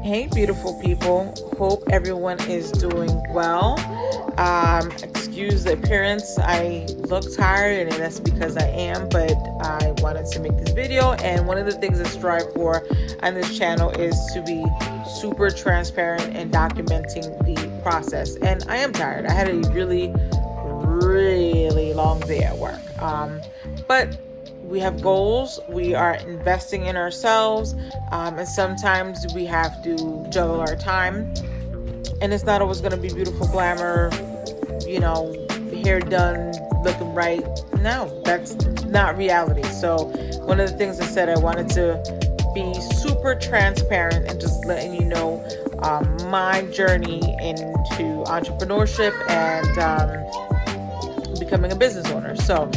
Hey, beautiful people. Hope everyone is doing well. Excuse the appearance. I look tired, and that's because I am, but I wanted to make this video. And one of the things I strive for on this channel is to be super transparent and documenting the process. And I am tired. I had a really, really long day at work. But we have goals, we are investing in ourselves, and sometimes we have to juggle our time, and it's not always going to be beautiful glamour, hair done, looking right. No, that's not reality. So one of the things I said, I wanted to be super transparent and just letting you know my journey into entrepreneurship and becoming a business owner. So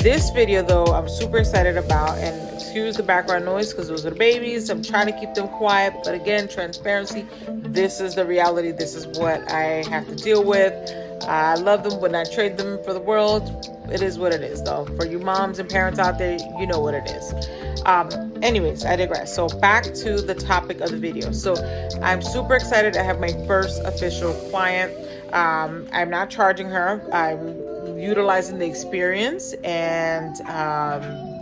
this video, though, I'm super excited about, and excuse the background noise because those are the babies. I'm trying to keep them quiet, but again, transparency. This is the reality. This is what I have to deal with. I love them, would not trade them for the world. It is what it is, though. For you moms and parents out there, you know what it is. Anyways, I digress. So back to the topic of the video. So I'm super excited. I have my first official client. I'm not charging her. I'm utilizing the experience and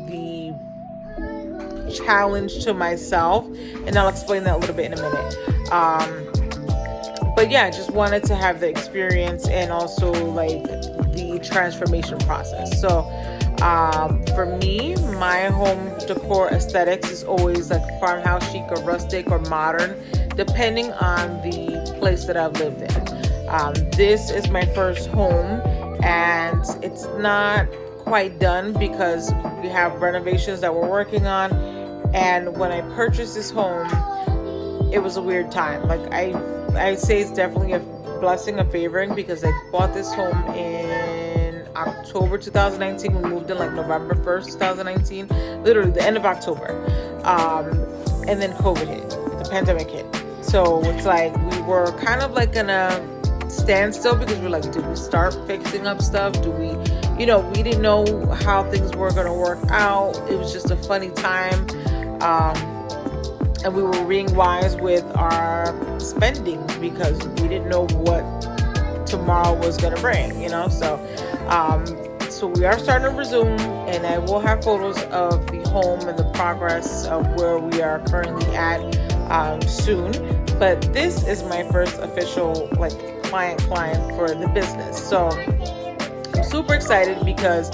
the challenge to myself, and I'll explain that a little bit in a minute. But yeah, I just wanted to have the experience and also like the transformation process. So for me, my home decor aesthetics is always like farmhouse chic or rustic or modern, depending on the place that I've lived in. This is my first home, and it's not quite done because we have renovations that we're working on. And when I purchased this home, it was a weird time. Like I say it's definitely a blessing, a favoring, because I bought this home in October 2019. We moved in like November 1st, 2019, literally the end of October. And then COVID hit, the pandemic hit. So it's like we were kind of like in a standstill because we're like, do we start fixing up stuff? Do we, we didn't know how things were going to work out. It was just a funny time. And we were being wise with our spending because we didn't know what tomorrow was going to bring, So we are starting to resume, and I will have photos of the home and the progress of where we are currently at soon. But this is my first official client for the business. So I'm super excited because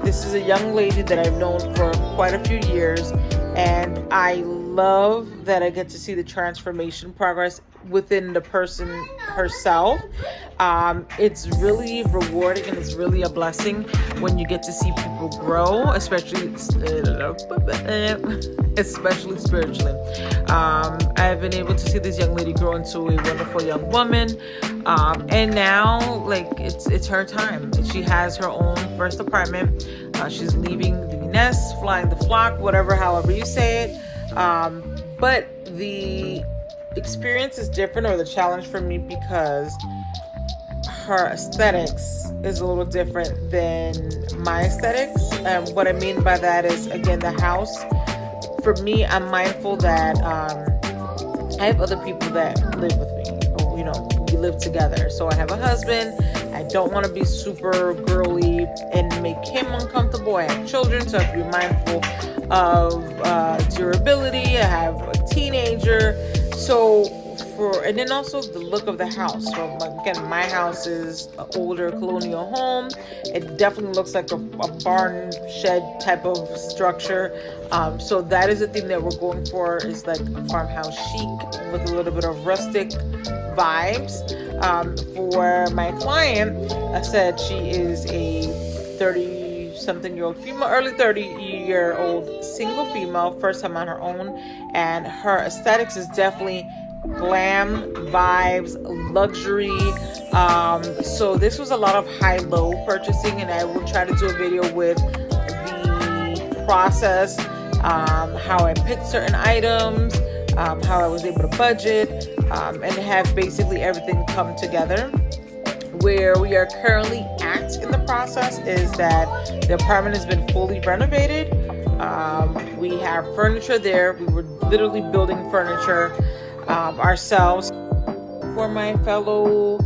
this is a young lady that I've known for quite a few years, and I love that I get to see the transformation progress within the person herself. It's really rewarding, and it's really a blessing when you get to see people grow, especially spiritually. I've been able to see this young lady grow into a wonderful young woman, and now it's her time. She has her own first apartment. She's leaving the nest, flying the flock, however you say it. But the experience is different, or the challenge for me, because her aesthetics is a little different than my aesthetics. What I mean by that is, again, the house. For me, I'm mindful that I have other people that live with me. We live together. So I have a husband. I don't want to be super girly and make him uncomfortable. I have children, so I have to be mindful of durability. I have a teenager. And then also the look of the house. So again, my house is an older colonial home. It definitely looks like a barn shed type of structure. So that is the thing that we're going for, is like a farmhouse chic with a little bit of rustic vibes. For my client, I said she is a 30-something-year-old female, early 30-year-old single female, first time on her own, and her aesthetics is definitely glam vibes, luxury. So this was a lot of high-low purchasing, and I will try to do a video with the process, how I picked certain items, how I was able to budget, and have basically everything come together. Where we are currently at in the process is that the apartment has been fully renovated. We have furniture there. We were literally building furniture. ourselves. For my fellow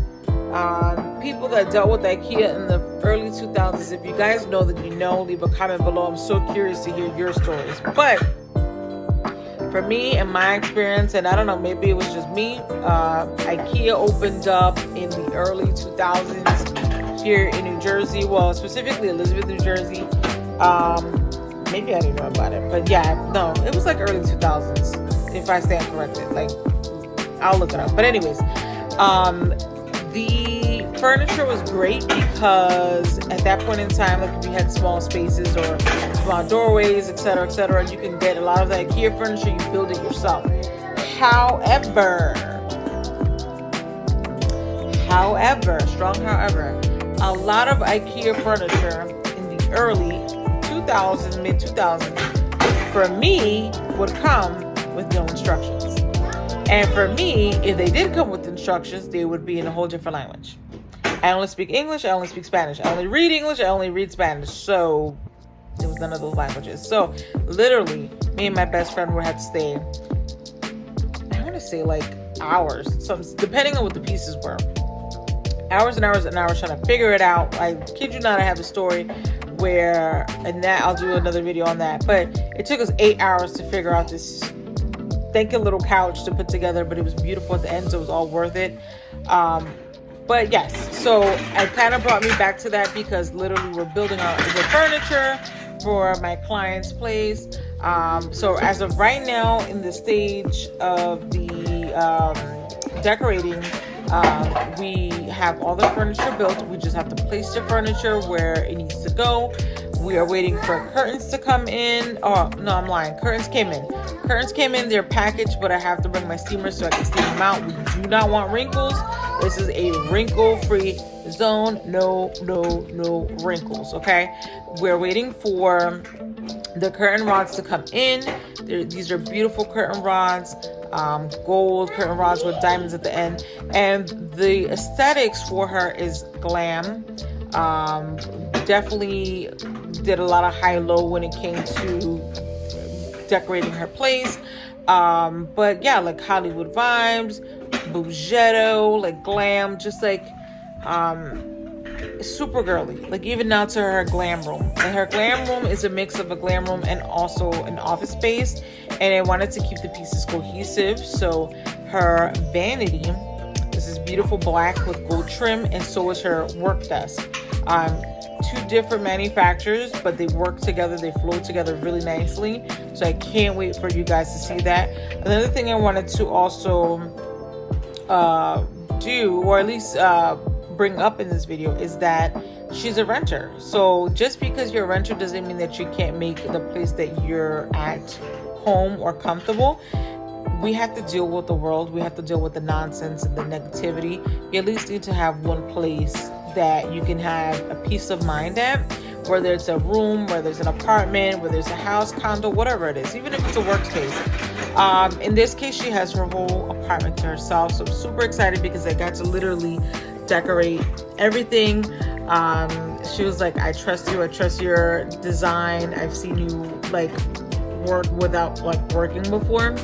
people that dealt with IKEA in the early 2000s, if you guys know, that you know, leave a comment below. I'm so curious to hear your stories. But for me and my experience, and I don't know, maybe it was just me, IKEA opened up in the early 2000s here in New Jersey. Well, specifically Elizabeth, New Jersey. Maybe I didn't know about it, but yeah, no, it was like early 2000s, if I stand corrected. Like, I'll look it up. But anyways, the furniture was great because at that point in time, like if you had small spaces or small doorways, etc., you can get a lot of the IKEA furniture. You build it yourself. However, strong however, a lot of IKEA furniture in the early 2000s, mid 2000s, for me, would come with no instructions. And for me, if they did come with instructions, they would be in a whole different language. I only speak English, I only speak Spanish. I only read English, I only read Spanish. So it was none of those languages. So literally, me and my best friend would have to stay, I want to say like hours, so depending on what the pieces were. Hours and hours and hours trying to figure it out. I kid you not, I have a story where, and that I'll do another video on that. But it took us 8 hours to figure out this stinking little couch to put together, but it was beautiful at the end, so it was all worth it. But yes, so it kind of brought me back to that because literally we're building the furniture for my client's place. So as of right now, in the stage of the decorating, we have all the furniture built. We just have to place the furniture where it needs to go. We are waiting for curtains to come in. Oh, no, I'm lying. Curtains came in. They're packaged, but I have to bring my steamer so I can steam them out. We do not want wrinkles. This is a wrinkle-free zone. No wrinkles, okay? We're waiting for the curtain rods to come in. These are beautiful curtain rods. Gold curtain rods with diamonds at the end. And the aesthetics for her is glam. Definitely did a lot of high-low when it came to decorating her place. But yeah, like Hollywood vibes, Bougetto, like glam, just like super girly. Like even now to her glam room. And her glam room is a mix of a glam room and also an office space. And I wanted to keep the pieces cohesive. So her vanity is this beautiful black with gold trim, and so is her work desk. Two different manufacturers, but they work together, they flow together really nicely. So I can't wait for you guys to see that. Another thing I wanted to also do, or at least bring up in this video, is that she's a renter. So just because you're a renter doesn't mean that you can't make the place that you're at home or comfortable. We have to deal with the world. We have to deal with the nonsense and the negativity. You at least need to have one place that you can have a peace of mind at, whether it's a room, whether it's an apartment, whether it's a house, condo, whatever it is, even if it's a workspace. In this case, she has her whole apartment to herself. So I'm super excited because I got to literally decorate everything. She was like, I trust you. I trust your design. I've seen you like work without like working before.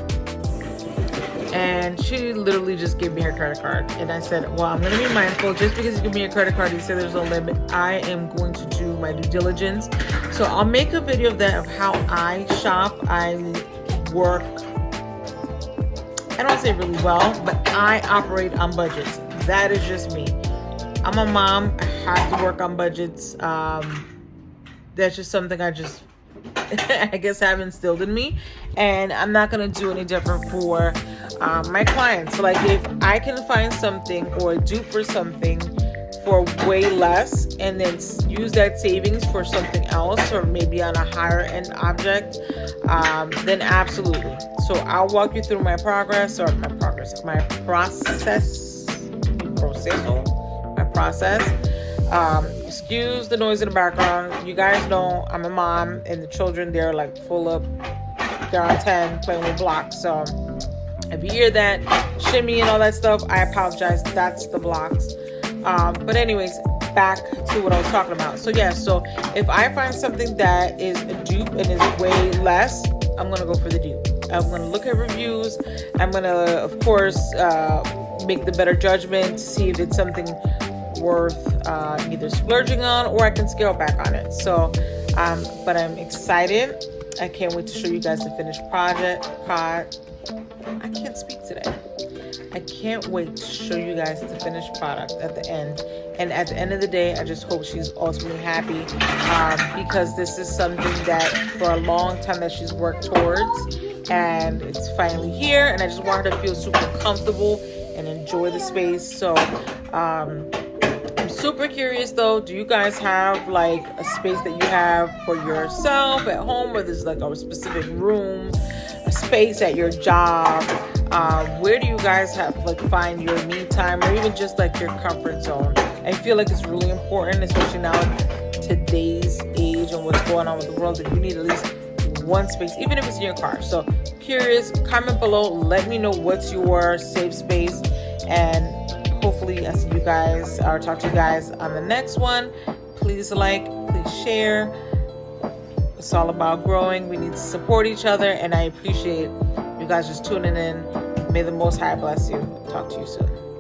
And she literally just gave me her credit card. And I said, well, I'm going to be mindful. Just because you give me a credit card, you say there's no limit, I am going to do my due diligence. So I'll make a video of that, of how I shop. I work, I don't say really well, but I operate on budgets. That is just me. I'm a mom. I have to work on budgets. That's just something I just, I guess, have instilled in me. And I'm not going to do any different for my clients. Like if I can find something or dupe for something for way less and then use that savings for something else, or maybe on a higher end object, then absolutely. So I'll walk you through my process. Excuse the noise in the background. You guys know I'm a mom, and the children, they're like they're on 10 playing with blocks. So if you hear that shimmy and all that stuff, I apologize. That's the blocks. But anyways, back to what I was talking about. So yeah, so if I find something that is a dupe and is way less, I'm gonna go for the dupe. I'm going to look at reviews. I'm going to, of course, make the better judgment to see if it's something worth either splurging on, or I can scale back on it. So, but I'm excited. I can't wait to show you guys the finished project. I can't speak today. I can't wait to show you guys the finished product at the end. And at the end of the day, I just hope she's ultimately happy, because this is something that for a long time that she's worked towards, and it's finally here. And I just want her to feel super comfortable and enjoy the space. So I'm super curious though, do you guys have like a space that you have for yourself at home, or there's like a specific room, a space at your job? Where do you guys have like find your me time, or even just like your comfort zone? I feel like it's really important, especially now in today's age and what's going on with the world, that you need at least one space, even if it's in your car. So curious, comment below, let me know what's your safe space, and hopefully I see you guys or talk to you guys on the next one. Please like, please share. It's all about growing. We need to support each other, and I appreciate you guys just tuning in. May the Most High bless you. Talk to you soon.